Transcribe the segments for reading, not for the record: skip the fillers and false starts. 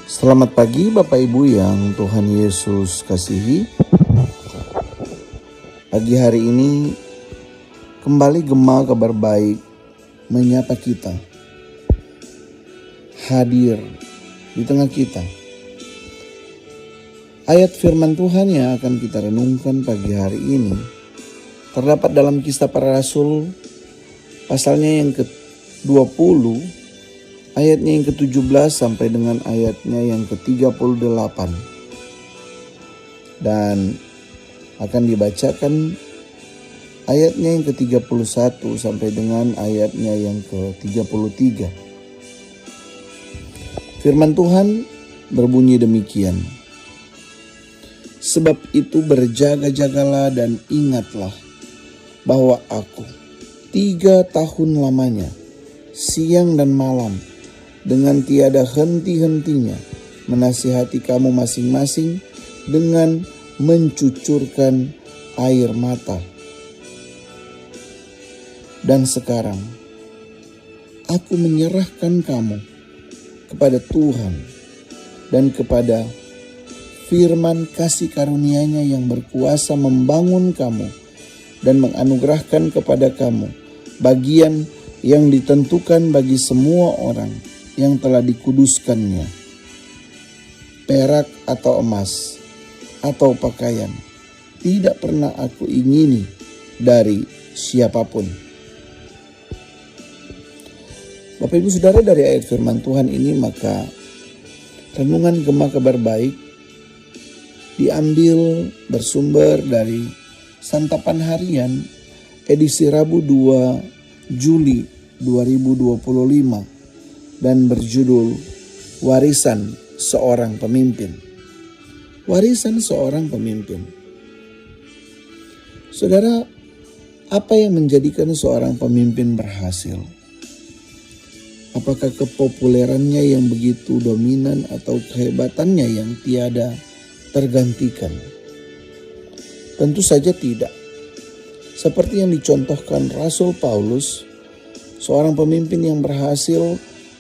Selamat pagi Bapak Ibu yang Tuhan Yesus kasihi. Pagi hari ini kembali Gema Kabar Baik menyapa kita, hadir di tengah kita. Ayat firman Tuhan yang akan kita renungkan pagi hari ini terdapat dalam Kisah Para Rasul pasalnya yang ke-20, ayatnya yang ke-17 sampai dengan ayatnya yang ke-38. Dan akan dibacakan ayatnya yang ke-31 sampai dengan ayatnya yang ke-33. Firman Tuhan berbunyi demikian. Sebab itu berjaga-jagalah dan ingatlah bahwa aku 3 tahun lamanya, siang dan malam, dengan tiada henti-hentinya menasihati kamu masing-masing dengan mencucurkan air mata. Dan sekarang aku menyerahkan kamu kepada Tuhan dan kepada firman kasih karunia-Nya yang berkuasa membangun kamu dan menganugerahkan kepada kamu bagian yang ditentukan bagi semua orang yang telah dikuduskannya, perak atau emas atau pakaian, tidak pernah aku ingini dari siapapun. Bapak Ibu Saudara, dari ayat firman Tuhan ini maka renungan Gema Kabar Baik diambil bersumber dari Santapan Harian edisi Rabu 2 Juli 2025 dan berjudul Warisan Seorang Pemimpin. Warisan seorang pemimpin. Saudara, apa yang menjadikan seorang pemimpin berhasil? Apakah kepopulerannya yang begitu dominan atau kehebatannya yang tiada tergantikan? Tentu saja tidak. Seperti yang dicontohkan Rasul Paulus, seorang pemimpin yang berhasil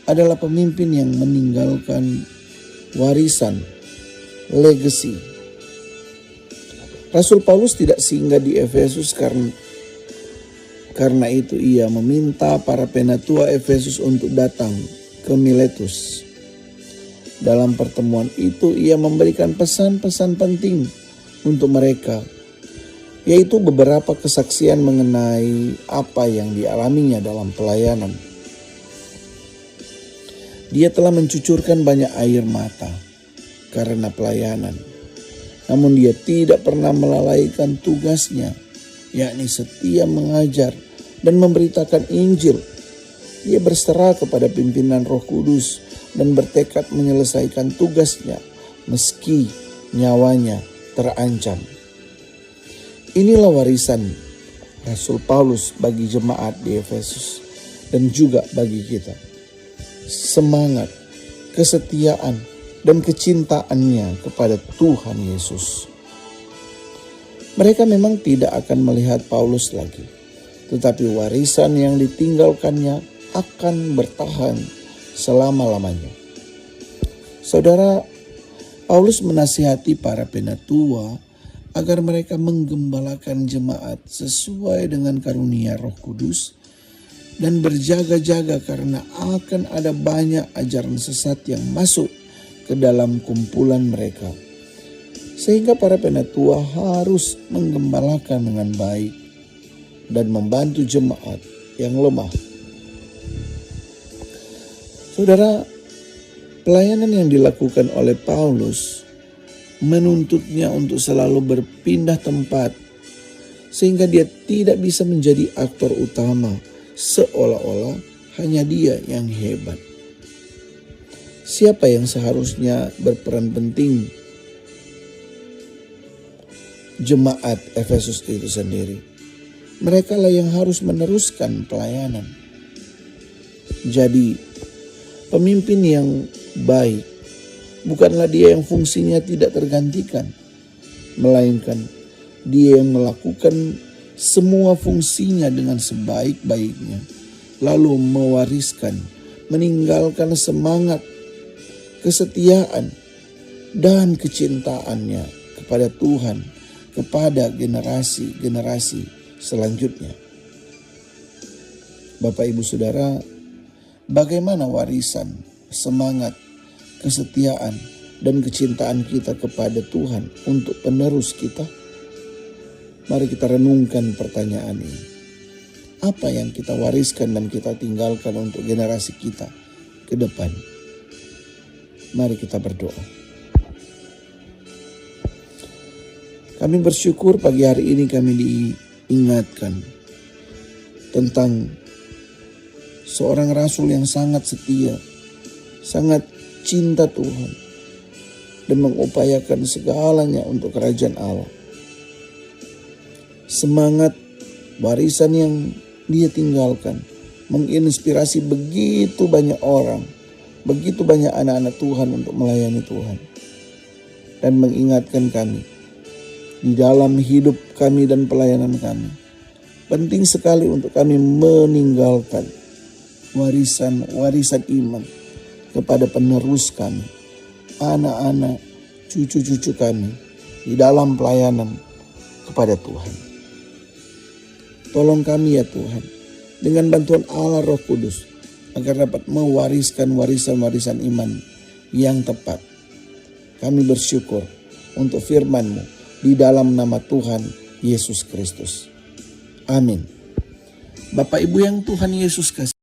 adalah pemimpin yang meninggalkan warisan, legacy. Rasul Paulus tidak singgah di Efesus karena itu ia meminta para penatua Efesus untuk datang ke Miletus. Dalam pertemuan itu ia memberikan pesan-pesan penting untuk mereka, yaitu beberapa kesaksian mengenai apa yang dialaminya dalam pelayanan. Dia telah mencucurkan banyak air mata karena pelayanan. Namun dia tidak pernah melalaikan tugasnya, yakni setia mengajar dan memberitakan Injil. Dia berserah kepada pimpinan Roh Kudus dan bertekad menyelesaikan tugasnya meski nyawanya terancam. Inilah warisan Rasul Paulus bagi jemaat di Efesus dan juga bagi kita. Semangat, kesetiaan, dan kecintaannya kepada Tuhan Yesus. Mereka memang tidak akan melihat Paulus lagi, tetapi warisan yang ditinggalkannya akan bertahan selama-lamanya. Saudara, Paulus menasihati para penatua agar mereka menggembalakan jemaat sesuai dengan karunia Roh Kudus dan berjaga-jaga karena akan ada banyak ajaran sesat yang masuk ke dalam kumpulan mereka. Sehingga para penatua harus menggembalakan dengan baik dan membantu jemaat yang lemah. Saudara, pelayanan yang dilakukan oleh Paulus menuntutnya untuk selalu berpindah tempat sehingga dia tidak bisa menjadi aktor utama, seolah-olah hanya dia yang hebat. Siapa yang seharusnya berperan penting? Jemaat Efesus itu sendiri. Mereka lah yang harus meneruskan pelayanan. Jadi, pemimpin yang baik bukanlah dia yang fungsinya tidak tergantikan, melainkan dia yang melakukan semua fungsinya dengan sebaik-baiknya, lalu mewariskan, meninggalkan semangat kesetiaan, dan kecintaannya kepada Tuhan, kepada generasi-generasi selanjutnya. Bapak, Ibu, Saudara, bagaimana warisan, semangat, kesetiaan, dan kecintaan kita kepada Tuhan untuk penerus kita? Mari kita renungkan pertanyaan ini. Apa yang kita wariskan dan kita tinggalkan untuk generasi kita ke depan? Mari kita berdoa. Kami bersyukur pagi hari ini kami diingatkan tentang seorang rasul yang sangat setia, sangat cinta Tuhan, dan mengupayakan segalanya untuk kerajaan Allah. Semangat warisan yang dia tinggalkan menginspirasi begitu banyak orang, begitu banyak anak-anak Tuhan untuk melayani Tuhan. Dan mengingatkan kami, di dalam hidup kami dan pelayanan kami, penting sekali untuk kami meninggalkan warisan iman kepada penerus kami, anak-anak, cucu-cucu kami di dalam pelayanan kepada Tuhan. Tolong kami ya Tuhan, dengan bantuan Allah Roh Kudus, agar dapat mewariskan warisan-warisan iman yang tepat. Kami bersyukur untuk firman-Mu di dalam nama Tuhan Yesus Kristus. Amin. Bapak Ibu yang Tuhan Yesus kasih.